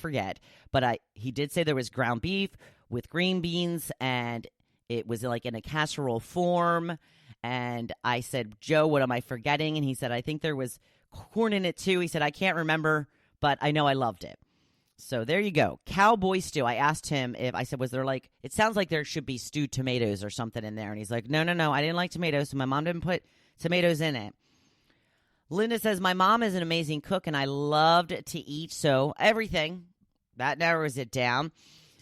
forget. But he did say there was ground beef with green beans, and it was like in a casserole form. And I said, Joe, what am I forgetting? And he said, I think there was corn in it too. He said, I can't remember, but I know I loved it. So there you go. Cowboy stew. I asked him I said, was there it sounds like there should be stewed tomatoes or something in there. And he's like, no. I didn't like tomatoes, so my mom didn't put tomatoes in it. Linda says, my mom is an amazing cook, and I loved to eat, so everything. That narrows it down.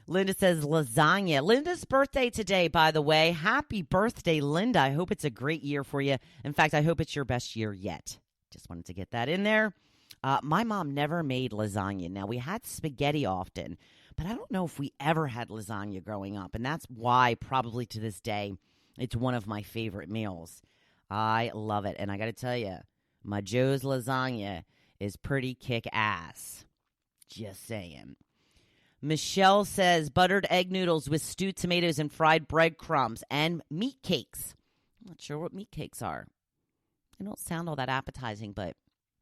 Linda says lasagna. Linda's birthday today, by the way. Happy birthday, Linda. I hope it's a great year for you. In fact, I hope it's your best year yet. Just wanted to get that in there. My mom never made lasagna. Now, we had spaghetti often, but I don't know if we ever had lasagna growing up, and that's why probably to this day it's one of my favorite meals. I love it, and I got to tell you, my Joe's lasagna is pretty kick-ass. Just saying. Michelle says buttered egg noodles with stewed tomatoes and fried breadcrumbs and meat cakes. I'm not sure what meat cakes are. They don't sound all that appetizing, but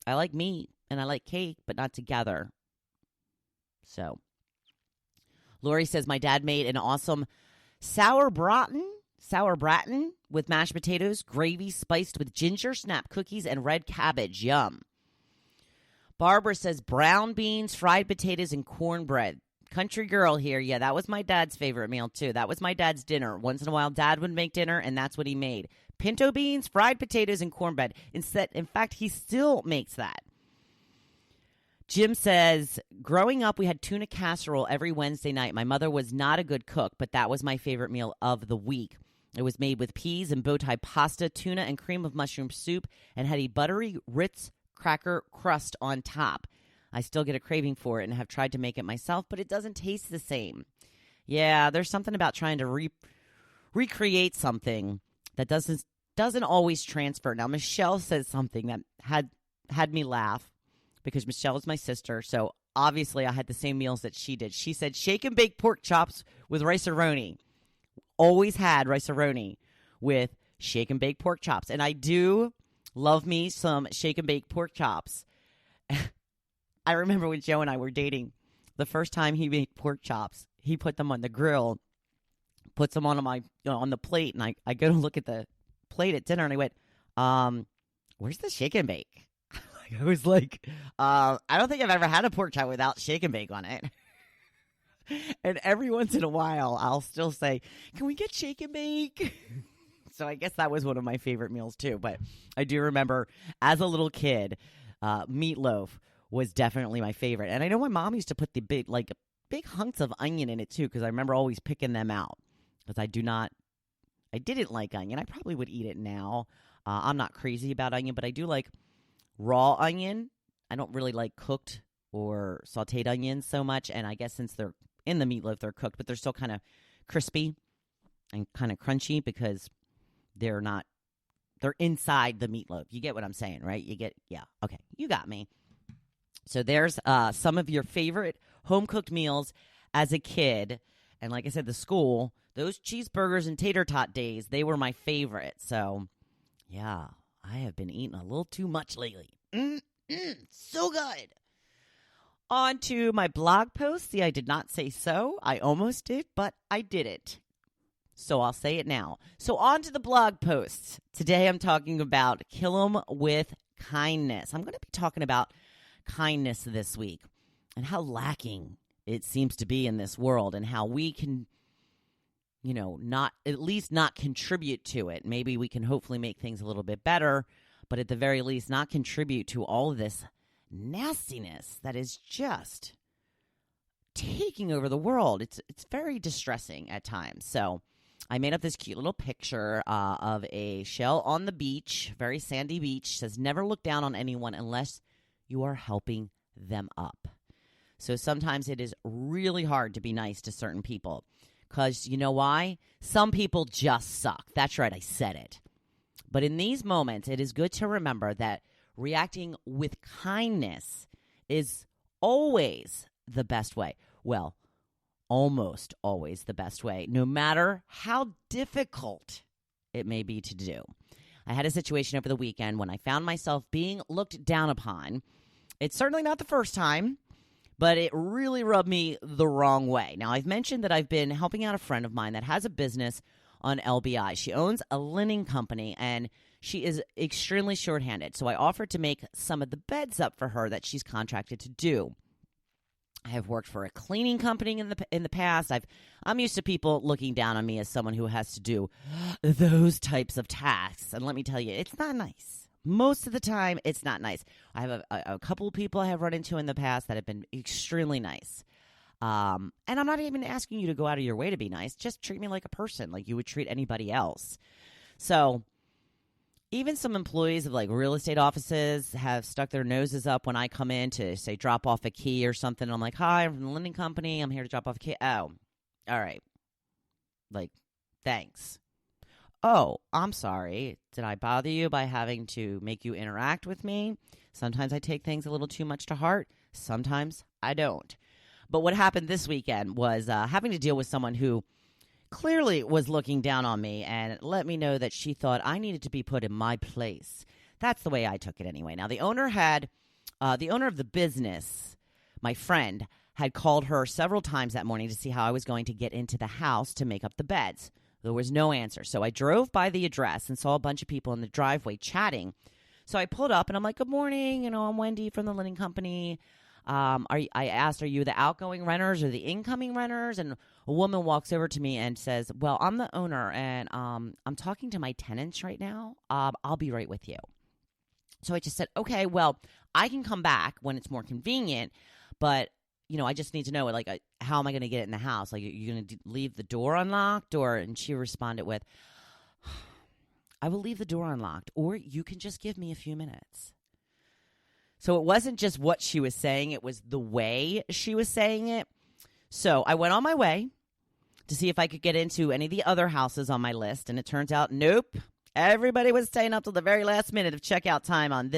I like meat and I like cake, but not together. So, Lori says my dad made an awesome sour braten with mashed potatoes, gravy spiced with ginger snap cookies, and red cabbage. Yum. Barbara says brown beans, fried potatoes, and cornbread. Country girl here. Yeah, that was my dad's favorite meal, too. That was my dad's dinner. Once in a while, Dad would make dinner, and that's what he made. Pinto beans, fried potatoes, and cornbread. In fact, he still makes that. Jim says, growing up, we had tuna casserole every Wednesday night. My mother was not a good cook, but that was my favorite meal of the week. It was made with peas and bowtie pasta, tuna, and cream of mushroom soup, and had a buttery Ritz cracker crust on top. I still get a craving for it and have tried to make it myself, but it doesn't taste the same. Yeah, there's something about trying to recreate something that doesn't always transfer. Now, Michelle says something that had me laugh because Michelle is my sister, so obviously I had the same meals that she did. She said shake and bake pork chops with rice-a-roni. Always had rice-a-roni with shake and bake pork chops, and I do love me some shake and bake pork chops. I remember when Joe and I were dating, the first time he made pork chops, he put them on the grill, puts them on on the plate, and I go to look at the plate at dinner, and I went, where's the shake and bake? I was like, I don't think I've ever had a pork chop without shake and bake on it. And every once in a while, I'll still say, can we get shake and bake? So I guess that was one of my favorite meals, too. But I do remember, as a little kid, meatloaf was definitely my favorite. And I know my mom used to put the big hunks of onion in it, too, because I remember always picking them out. Because I didn't like onion. I probably would eat it now. I'm not crazy about onion, but I do like raw onion. I don't really like cooked or sauteed onions so much. And I guess since they're in the meatloaf, they're cooked, but they're still kind of crispy and kind of crunchy because they're inside the meatloaf. You get what I'm saying, right? Yeah, okay, you got me. So there's some of your favorite home-cooked meals as a kid. And like I said, those cheeseburgers and tater tot days, they were my favorite. So, yeah, I have been eating a little too much lately. So good. On to my blog post. See, I did not say so. I almost did, but I didn't. So I'll say it now. So on to the blog posts. Today I'm talking about kill 'em with kindness. I'm going to be talking about kindness this week and how lacking it seems to be in this world and how we can, not contribute to it. Maybe we can hopefully make things a little bit better, but at the very least not contribute to all of this nastiness that is just taking over the world. It's very distressing at times. So I made up this cute little picture of a shell on the beach, very sandy beach. It says, never look down on anyone unless you are helping them up. So sometimes it is really hard to be nice to certain people because you know why? Some people just suck. That's right, I said it. But in these moments, it is good to remember that reacting with kindness is always the best way. Well, almost always the best way, no matter how difficult it may be to do. I had a situation over the weekend when I found myself being looked down upon. It's certainly not the first time, But it really rubbed me the wrong way. Now, I've mentioned that I've been helping out a friend of mine that has a business on LBI. She owns a linen company, and she is extremely shorthanded. So I offered to make some of the beds up for her that she's contracted to do. I have worked for a cleaning company in the past. I'm used to people looking down on me as someone who has to do those types of tasks. And let me tell you, it's not nice. Most of the time, it's not nice. I have a couple of people I have run into in the past that have been extremely nice. And I'm not even asking you to go out of your way to be nice. Just treat me like a person, like you would treat anybody else. So even some employees of like real estate offices have stuck their noses up when I come in to, say, drop off a key or something. I'm like, hi, I'm from the lending company. I'm here to drop off a key. Oh, all right. Like, thanks. Oh, I'm sorry. Did I bother you by having to make you interact with me? Sometimes I take things a little too much to heart. Sometimes I don't. But what happened this weekend was having to deal with someone who clearly was looking down on me and let me know that she thought I needed to be put in my place. That's the way I took it anyway. Now, the owner of the business, my friend, had called her several times that morning to see how I was going to get into the house to make up the beds. There was no answer. So I drove by the address and saw a bunch of people in the driveway chatting. So I pulled up and I'm like, good morning. I'm Wendy from the linen company. I asked, are you the outgoing renters or the incoming renters? And a woman walks over to me and says, well, I'm the owner and I'm talking to my tenants right now. I'll be right with you. So I just said, okay, well, I can come back when it's more convenient, but I just need to know, like, how am I going to get it in the house? Like, are you going to leave the door unlocked? And she responded with, I will leave the door unlocked, or you can just give me a few minutes. So it wasn't just what she was saying, it was the way she was saying it. So I went on my way to see if I could get into any of the other houses on my list, and it turns out, nope. Everybody was staying up till the very last minute of checkout time on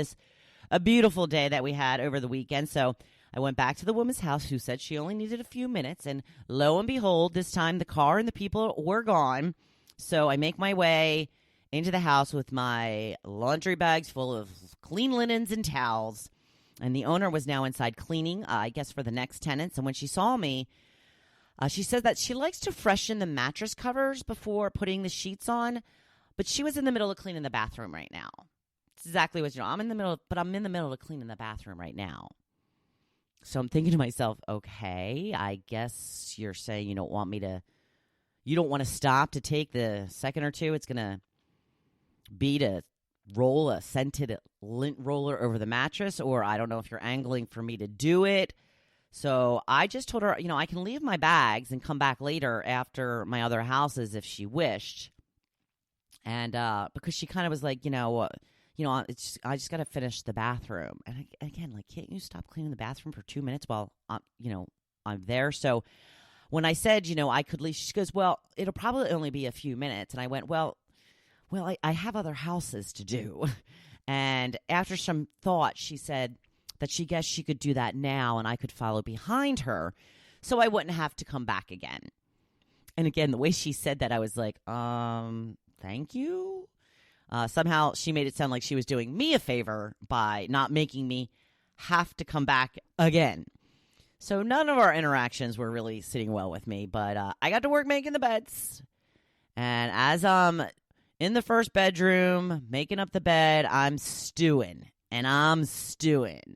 a beautiful day that we had over the weekend. So I went back to the woman's house who said she only needed a few minutes, and lo and behold, this time the car and the people were gone. So I make my way into the house with my laundry bags full of clean linens and towels, and the owner was now inside cleaning, I guess, for the next tenants. And when she saw me, she said that she likes to freshen the mattress covers before putting the sheets on, but she was in the middle of cleaning the bathroom right now. It's exactly what I'm in the middle of cleaning the bathroom right now. So I'm thinking to myself, okay, I guess you're saying you don't want to stop to take the second or two it's going to be to roll a scented lint roller over the mattress, or I don't know if you're angling for me to do it. So I just told her, I can leave my bags and come back later after my other houses if she wished. And because she kind of was like, I just got to finish the bathroom. And again, like, can't you stop cleaning the bathroom for 2 minutes while I'm there? So when I said, I could leave, she goes, well, it'll probably only be a few minutes. And I went, well, I have other houses to do. And after some thought, she said that she guessed she could do that now and I could follow behind her so I wouldn't have to come back again. And again, the way she said that, I was like, thank you. Somehow she made it sound like she was doing me a favor by not making me have to come back again. So none of our interactions were really sitting well with me, but I got to work making the beds. And as I'm in the first bedroom, making up the bed, I'm stewing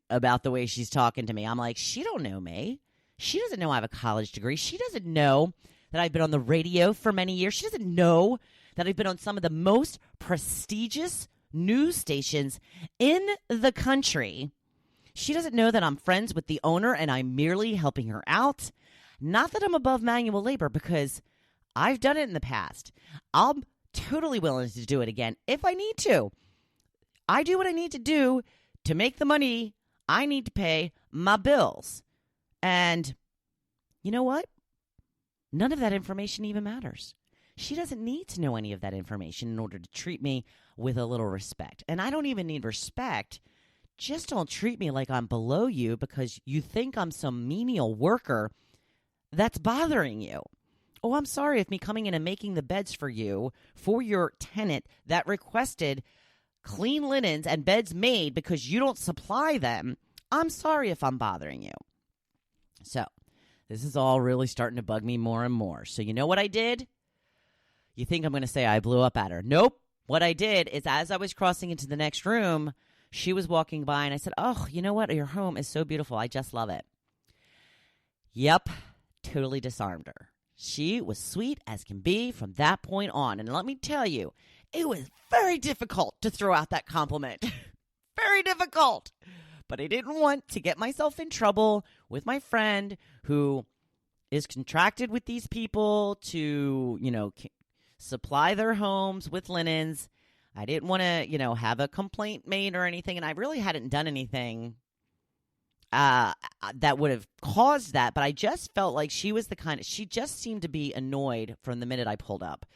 about the way she's talking to me. I'm like, she don't know me. She doesn't know I have a college degree. She doesn't know that I've been on the radio for many years. She doesn't know that I've been on some of the most prestigious news stations in the country. She doesn't know that I'm friends with the owner and I'm merely helping her out. Not that I'm above manual labor, because I've done it in the past. I'm totally willing to do it again if I need to. I do what I need to do to make the money I need to pay my bills. And you know what? None of that information even matters. She doesn't need to know any of that information in order to treat me with a little respect. And I don't even need respect. Just don't treat me like I'm below you because you think I'm some menial worker that's bothering you. Oh, I'm sorry if me coming in and making the beds for you, for your tenant that requested clean linens and beds made because you don't supply them, I'm sorry if I'm bothering you. So this is all really starting to bug me more and more. So you know what I did? You think I'm going to say I blew up at her. Nope. What I did is as I was crossing into the next room, she was walking by and I said, oh, you know what? Your home is so beautiful. I just love it. Yep. Totally disarmed her. She was sweet as can be from that point on. And let me tell you, it was very difficult to throw out that compliment. Very difficult. But I didn't want to get myself in trouble with my friend who is contracted with these people to, supply their homes with linens. I didn't want to, have a complaint made or anything. And I really hadn't done anything that would have caused that. But I just felt like she was she just seemed to be annoyed from the minute I pulled up.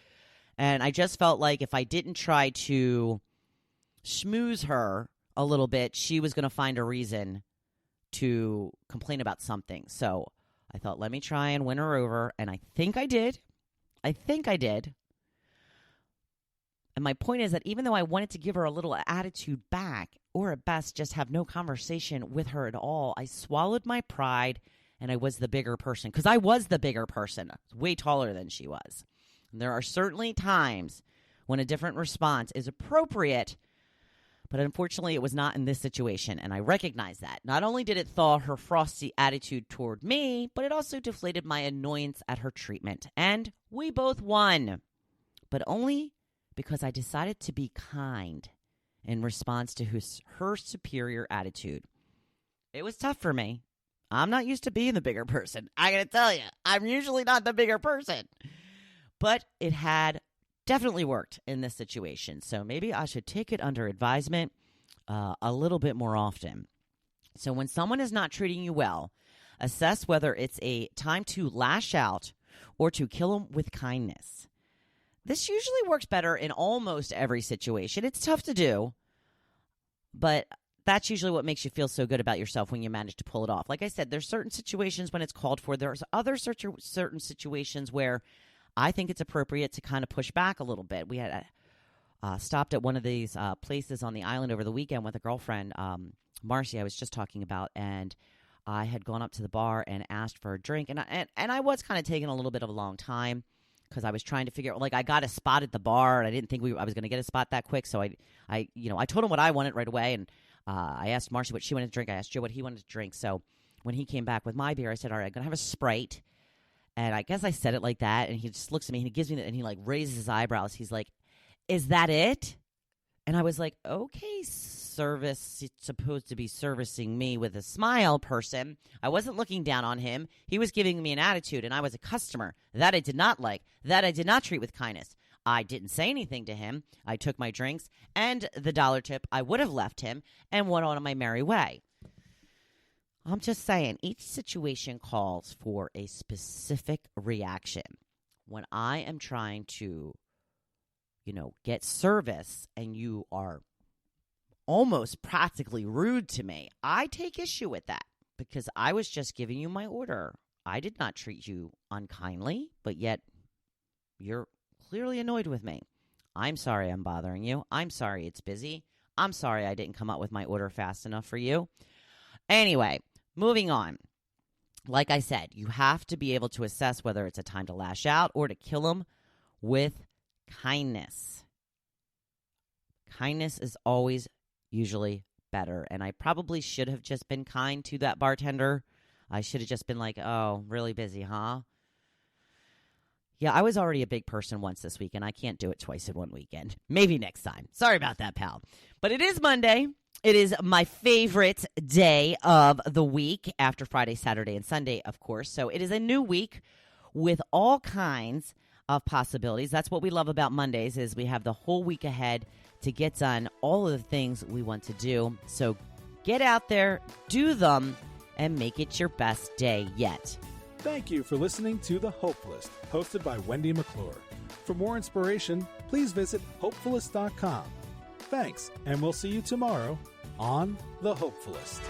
And I just felt like if I didn't try to schmooze her a little bit, she was going to find a reason to complain about something. So I thought, let me try and win her over. And I think I did. And my point is that even though I wanted to give her a little attitude back, or at best just have no conversation with her at all, I swallowed my pride and I was the bigger person. Because I was the bigger person. I was way taller than she was. And there are certainly times when a different response is appropriate, but unfortunately it was not in this situation. And I recognize that. Not only did it thaw her frosty attitude toward me, but it also deflated my annoyance at her treatment. And we both won. But only because I decided to be kind in response to her superior attitude. It was tough for me. I'm not used to being the bigger person. I gotta tell you, I'm usually not the bigger person. But it had definitely worked in this situation. So maybe I should take it under advisement a little bit more often. So when someone is not treating you well, assess whether it's a time to lash out or to kill them with kindness. This usually works better in almost every situation. It's tough to do, but that's usually what makes you feel so good about yourself when you manage to pull it off. Like I said, there's certain situations when it's called for. There's other certain situations where I think it's appropriate to kind of push back a little bit. We had stopped at one of these places on the island over the weekend with a girlfriend, Marcy, I was just talking about, and I had gone up to the bar and asked for a drink, and I was kind of taking a little bit of a long time because I was trying to figure out, like, I got a spot at the bar, and I didn't think I was going to get a spot that quick, so I told him what I wanted right away, and I asked Marcy what she wanted to drink. I asked Joe what he wanted to drink. So when he came back with my beer, I said, all right, I'm going to have a Sprite. And I guess I said it like that, and he just looks at me, and he gives me and he, like, raises his eyebrows. He's like, is that it? And I was like, okay, service, it's supposed to be servicing me with a smile, person. I wasn't looking down on him. He was giving me an attitude, and I was a customer. That I did not like. That I did not treat with kindness. I didn't say anything to him. I took my drinks and the dollar tip I would have left him and went on my merry way. I'm just saying, each situation calls for a specific reaction. When I am trying to, get service and you are almost practically rude to me, I take issue with that because I was just giving you my order. I did not treat you unkindly, but yet you're clearly annoyed with me. I'm sorry I'm bothering you. I'm sorry it's busy. I'm sorry I didn't come up with my order fast enough for you. Anyway, moving on. Like I said, you have to be able to assess whether it's a time to lash out or to kill them with kindness. Kindness is always usually better. And I probably should have just been kind to that bartender. I should have just been like, oh, really busy, huh? Yeah, I was already a big person once this week, and I can't do it twice in one weekend. Maybe next time. Sorry about that, pal. But it is Monday. It is my favorite day of the week after Friday, Saturday, and Sunday, of course. So it is a new week with all kinds of possibilities. That's what we love about Mondays is we have the whole week ahead to get done all of the things we want to do. So get out there, do them, and make it your best day yet. Thank you for listening to The Hopefulist, hosted by Wendy McClure. For more inspiration, please visit hopefulist.com. Thanks, and we'll see you tomorrow on The Hopefulist.